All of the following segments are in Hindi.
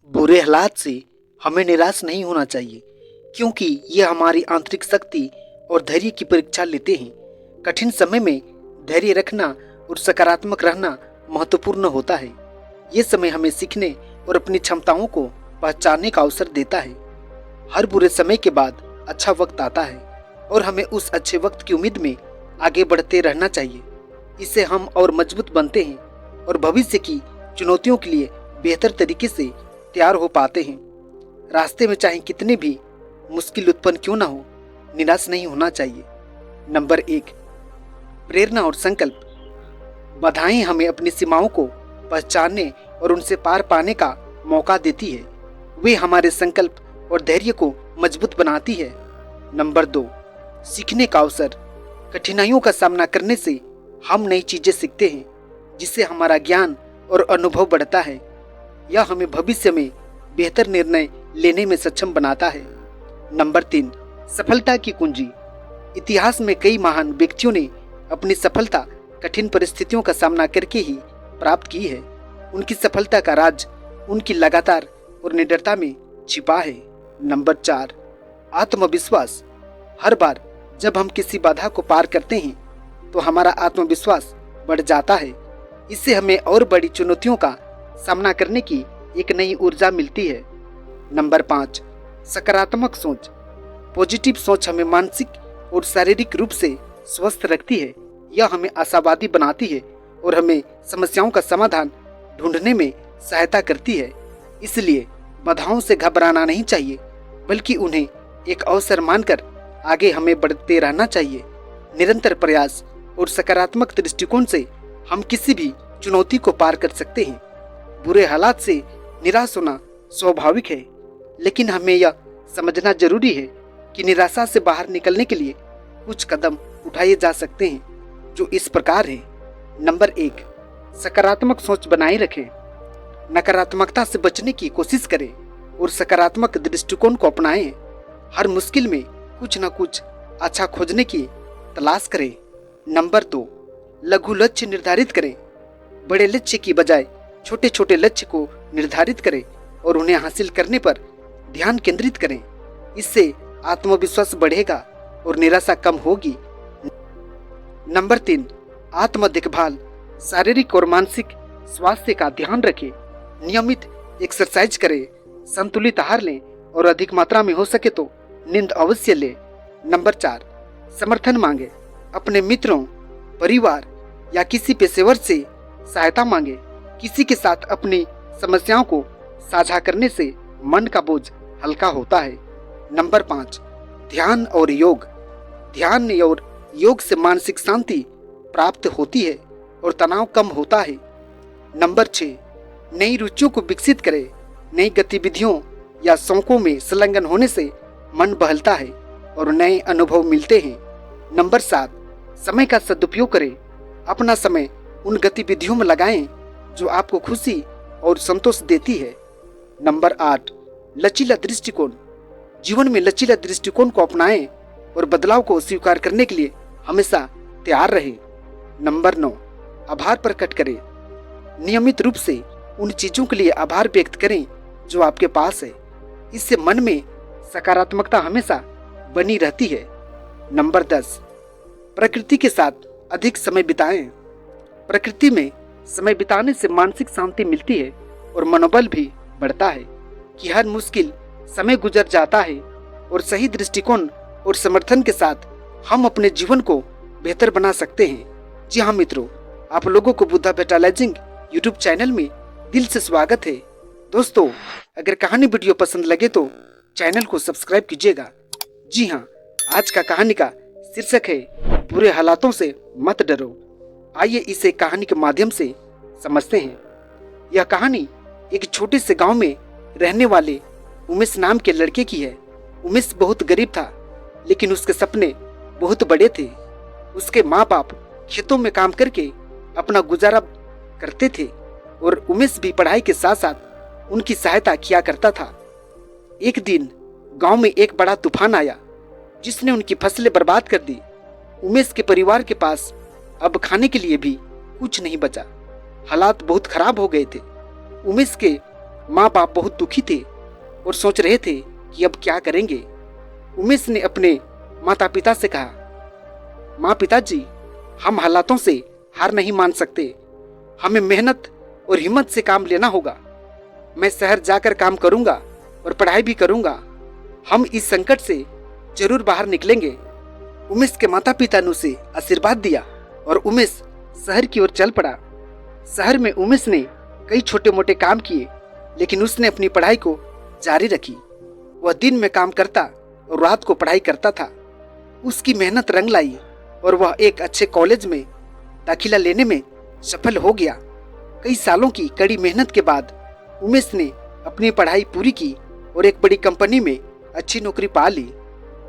बुरे हालात से हमें निराश नहीं होना चाहिए, क्योंकि ये हमारी आंतरिक शक्ति और धैर्य की परीक्षा लेते हैं। कठिन समय में धैर्य रखना और सकारात्मक रहना महत्वपूर्ण होता है। ये समय हमें सीखने और अपनी क्षमताओं को पहचानने का अवसर देता है। हर बुरे समय के बाद अच्छा वक्त आता है और हमें उस अच्छे वक्त की उम्मीद में आगे बढ़ते रहना चाहिए। इससे हम और मजबूत बनते हैं और भविष्य की चुनौतियों के लिए बेहतर तरीके से तैयार हो पाते हैं। रास्ते में चाहे कितनी भी मुश्किल उत्पन्न क्यों ना हो, निराश नहीं होना चाहिए। नंबर 1, प्रेरणा और संकल्प। बाधाएं हमें अपनी सीमाओं को पहचानने और उनसे पार पाने का मौका देती है। वे हमारे संकल्प और धैर्य को मजबूत बनाती है। नंबर 2, सीखने का अवसर। कठिनाइयों का सामना करने से हम नई चीजें सीखते हैं, जिससे हमारा ज्ञान और अनुभव बढ़ता है। यह हमें भविष्य में बेहतर निर्णय लेने में सक्षम बनाता है। नंबर 3, सफलता की कुंजी। इतिहास में कई महान व्यक्तियों ने अपनी सफलता कठिन परिस्थितियों का सामना करके ही प्राप्त की है। उनकी सफलता का राज उनकी लगातार और निडरता में छिपा है। नंबर 4, आत्मविश्वास। हर बार जब हम किसी बाधा को पार करते हैं तो हमारा आत्मविश्वास बढ़ जाता है। इससे हमें और बड़ी चुनौतियों का सामना करने की एक नई ऊर्जा मिलती है। नंबर 5, सकारात्मक सोच। पॉजिटिव सोच हमें मानसिक और शारीरिक रूप से स्वस्थ रखती है। यह हमें आशावादी बनाती है और हमें समस्याओं का समाधान ढूंढने में सहायता करती है। इसलिए बाधाओं से घबराना नहीं चाहिए, बल्कि उन्हें एक अवसर मानकर आगे हमें बढ़ते रहना चाहिए। निरंतर प्रयास और सकारात्मक दृष्टिकोण से हम किसी भी चुनौती को पार कर सकते हैं। बुरे हालात से निराश होना स्वाभाविक है, लेकिन हमें यह समझना जरूरी है कि निराशा से बाहर निकलने के लिए कुछ कदम उठाए जा सकते हैं, जो इस प्रकार है। नंबर 1, सकारात्मक सोच बनाए रखें। नकारात्मकता से बचने की कोशिश करें और सकारात्मक दृष्टिकोण को अपनाएं। हर मुश्किल में कुछ न कुछ अच्छा खोजने की तलाश करें। नंबर 2, लघु लक्ष्य निर्धारित करें। बड़े लक्ष्य की बजाय छोटे छोटे लक्ष्य को निर्धारित करें और उन्हें हासिल करने पर ध्यान केंद्रित करें। इससे आत्मविश्वास बढ़ेगा और निराशा कम होगी। नंबर 3, आत्म देखभाल। शारीरिक और मानसिक स्वास्थ्य का ध्यान रखें। नियमित एक्सरसाइज करें, संतुलित आहार लें और अधिक मात्रा में हो सके तो नींद अवश्य लें। नंबर 4, समर्थन मांगे। अपने मित्रों, परिवार या किसी पेशेवर से सहायता मांगे। किसी के साथ अपनी समस्याओं को साझा करने से मन का बोझ हल्का होता है। नंबर 5, ध्यान और योग। ध्यान और योग से मानसिक शांति प्राप्त होती है और तनाव कम होता है। नंबर 6, नई रुचियों को विकसित करें। नई गतिविधियों या शौकों में संलग्न होने से मन बहलता है और नए अनुभव मिलते हैं। नंबर 7, समय का सदुपयोग करें। अपना समय उन गतिविधियों में लगाएं जो आपको खुशी और संतोष देती है। नंबर 8, लचीला दृष्टिकोण। जीवन में लचीला दृष्टिकोण को अपनाएं और बदलाव को स्वीकार करने के लिए हमेशा तैयार रहें। नंबर 9, आभार प्रकट करें। नियमित रूप से उन चीजों के लिए आभार व्यक्त करें जो आपके पास है। इससे मन में सकारात्मकता हमेशा बनी रहती है। नंबर 10, प्रकृति के साथ अधिक समय बिताएं। प्रकृति में समय बिताने से मानसिक शांति मिलती है और मनोबल भी बढ़ता है कि हर मुश्किल समय गुजर जाता है और सही दृष्टिकोण और समर्थन के साथ हम अपने जीवन को बेहतर बना सकते हैं। जी हाँ मित्रों, आप लोगों को बुद्धा बेटालाइजिंग यूट्यूब चैनल में दिल से स्वागत है। दोस्तों, अगर कहानी वीडियो पसंद लगे तो चैनल को सब्सक्राइब कीजिएगा। जी हाँ, आज का कहानी का शीर्षक है बुरे हालातों से मत डरो। आइए इसे कहानी के माध्यम से समझते हैं। यह कहानी एक छोटे से गांव में रहने वाले उमेश नाम के लड़के की है। उमेश बहुत गरीब था, लेकिन उसके सपने बहुत बड़े थे। उसके माँ बाप खेतों में काम करके अपना गुजारा करते थे और उमेश भी पढ़ाई के साथ साथ उनकी सहायता किया करता था। एक दिन गांव में एक बड़ा तूफान आया, जिसने उनकी फसलें बर्बाद कर दी। उमेश के परिवार के पास अब खाने के लिए भी कुछ नहीं बचा। हालात बहुत खराब हो गए थे। उमेश के माँ बाप बहुत दुखी थे और सोच रहे थे कि अब क्या करेंगे। उमेश ने अपने माता पिता से कहा, माँ पिताजी, हम हालातों से हार नहीं मान सकते, हमें मेहनत और हिम्मत से काम लेना होगा। मैं शहर जाकर काम करूंगा और पढ़ाई भी करूंगा। हम इस संकट से जरूर बाहर निकलेंगे। उमेश के माता पिता ने उसे आशीर्वाद दिया और उमेश शहर की ओर चल पड़ा। शहर में उमेश ने कई छोटे मोटे काम किए, लेकिन उसने अपनी पढ़ाई को जारी रखी। वह दिन में काम करता और रात को पढ़ाई करता था। उसकी मेहनत रंग लाई और वह एक अच्छे कॉलेज में दाखिला लेने में सफल हो गया। कई सालों की कड़ी मेहनत के बाद उमेश ने अपनी पढ़ाई पूरी की और एक बड़ी कंपनी में अच्छी नौकरी पा ली।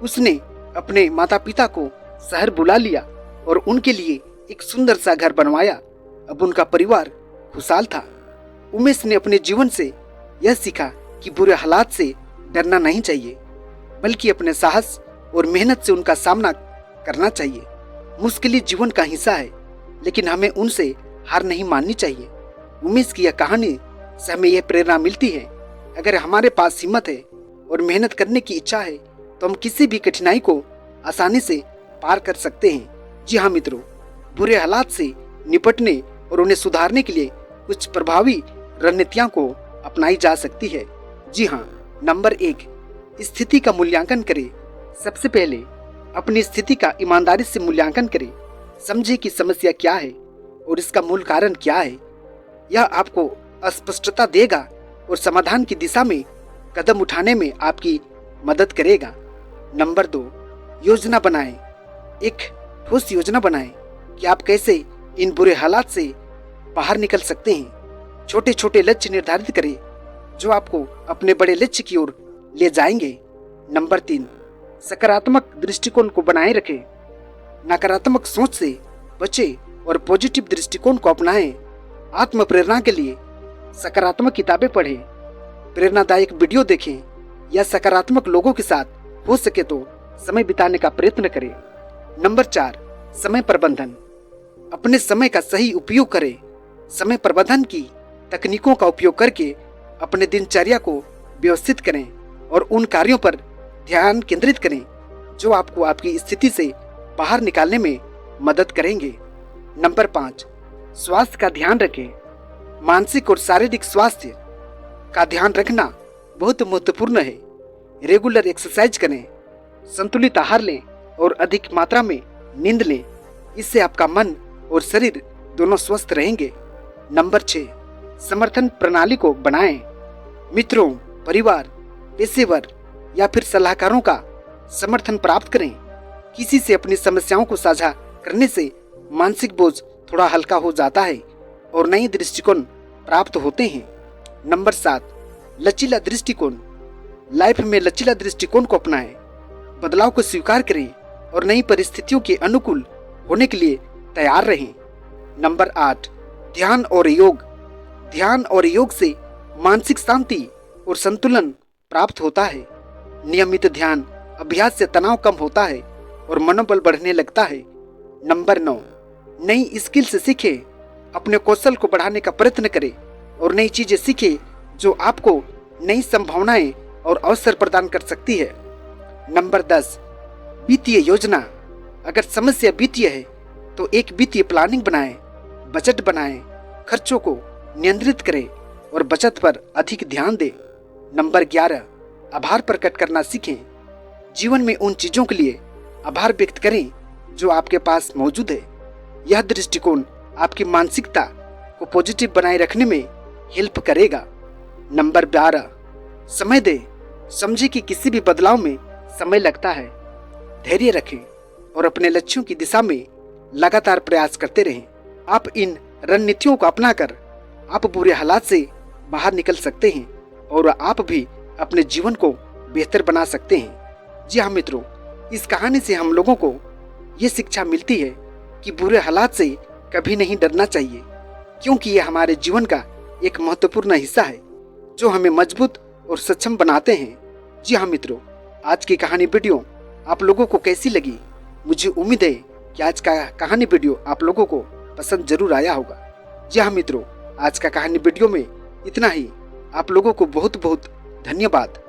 उसने अपने माता पिता को शहर बुला लिया और उनके लिए एक सुंदर सा घर बनवाया। अब उनका परिवार खुशहाल था। उमेश ने अपने जीवन से यह सीखा कि बुरे हालात से डरना नहीं चाहिए, बल्कि अपने साहस और मेहनत से उनका सामना करना चाहिए। मुश्किलें जीवन का हिस्सा है, लेकिन हमें उनसे हार नहीं माननी चाहिए। उमेश की यह कहानी से हमें यह प्रेरणा मिलती है, अगर हमारे पास हिम्मत है और मेहनत करने की इच्छा है तो हम किसी भी कठिनाई को आसानी से पार कर सकते हैं। जी हाँ मित्रों, बुरे हालात से निपटने और उन्हें सुधारने के लिए कुछ प्रभावी रणनीतियों को अपनाई जा सकती है। जी हाँ, नंबर 1, स्थिति का मूल्यांकन करें। सबसे पहले अपनी स्थिति का ईमानदारी से मूल्यांकन करें। समझे कि समस्या क्या है और इसका मूल कारण क्या है। यह आपको स्पष्टता देगा और समाधान की दिशा में कदम उठाने में आपकी मदद करेगा। नंबर 2, योजना बनाएं। एक ठोस योजना बनाएं कि आप कैसे इन बुरे हालात से बाहर निकल सकते हैं। छोटे छोटे लक्ष्य निर्धारित करें जो आपको अपने बड़े लक्ष्य की ओर ले जाएंगे। नंबर 3, सकारात्मक दृष्टिकोण को बनाए रखें। नकारात्मक सोच से बचें और पॉजिटिव दृष्टिकोण को अपनाएं। आत्म प्रेरणा के लिए सकारात्मक किताबें पढ़ें, प्रेरणादायक वीडियो देखें या सकारात्मक लोगों के साथ हो सके तो समय बिताने का प्रयत्न करें। नंबर 4, समय प्रबंधन। अपने समय का सही उपयोग करें। समय प्रबंधन की तकनीकों का उपयोग करके अपने दिनचर्या को व्यवस्थित करें और उन कार्यों पर ध्यान केंद्रित करें जो आपको आपकी स्थिति से बाहर निकालने में मदद करेंगे। नंबर 5, स्वास्थ्य का ध्यान रखें। मानसिक और शारीरिक स्वास्थ्य का ध्यान रखना बहुत महत्वपूर्ण है। रेगुलर एक्सरसाइज करें, संतुलित आहार लें और अधिक मात्रा में नींद लें। इससे आपका मन और शरीर दोनों स्वस्थ रहेंगे। नंबर 6, समर्थन प्रणाली को बनाएं। मित्रों, परिवार, पेशेवर या फिर सलाहकारों का समर्थन प्राप्त करें। किसी से अपनी समस्याओं को साझा करने से मानसिक बोझ थोड़ा हल्का हो जाता है और नए दृष्टिकोण प्राप्त होते हैं। नंबर 7, लचीला दृष्टिकोण। लाइफ में लचीला दृष्टिकोण को अपनाएं, बदलाव को स्वीकार करें और नई परिस्थितियों के अनुकूल होने के लिए तैयार रहें। नंबर 8, ध्यान और योग। ध्यान और योग से मानसिक शांति और संतुलन प्राप्त होता है। नियमित ध्यान अभ्यास से तनाव कम होता है और मनोबल बढ़ने लगता है। नंबर 9, नई स्किल्स सीखें। अपने कौशल को बढ़ाने का प्रयत्न करें और नई चीजें सीखें जो आपको नई संभावनाएं और अवसर प्रदान कर सकती है। नंबर 10, वित्तीय योजना। अगर समस्या वित्तीय है तो एक वित्तीय प्लानिंग बनाएं, बजट बनाएं, खर्चों को नियंत्रित करें और बचत पर अधिक ध्यान दें। नंबर 11, आभार प्रकट करना सीखें। जीवन में उन चीजों के लिए आभार व्यक्त करें जो आपके पास मौजूद है। यह दृष्टिकोण आपकी मानसिकता को पॉजिटिव बनाए रखने में हेल्प करेगा। नंबर 12, समय दें। समझे कि किसी भी बदलाव में समय लगता है। धैर्य रखें और अपने लक्ष्यों की दिशा में लगातार प्रयास करते रहें। आप इन रणनीतियों को अपनाकर आप बुरे हालात से बाहर निकल सकते हैं और आप भी अपने जीवन को बेहतर बना सकते हैं। जी हाँ मित्रों, इस कहानी से हम लोगों को ये शिक्षा मिलती है कि बुरे हालात से कभी नहीं डरना चाहिए, क्योंकि ये हमारे जीवन का एक महत्वपूर्ण हिस्सा है जो हमें मजबूत और सक्षम बनाते हैं। जी हाँ मित्रों, आज की कहानी वीडियो आप लोगों को कैसी लगी? मुझे उम्मीद है कि आज का कहानी वीडियो आप लोगों को पसंद जरूर आया होगा। जी हाँ मित्रों, आज का कहानी वीडियो में इतना ही। आप लोगों को बहुत बहुत धन्यवाद।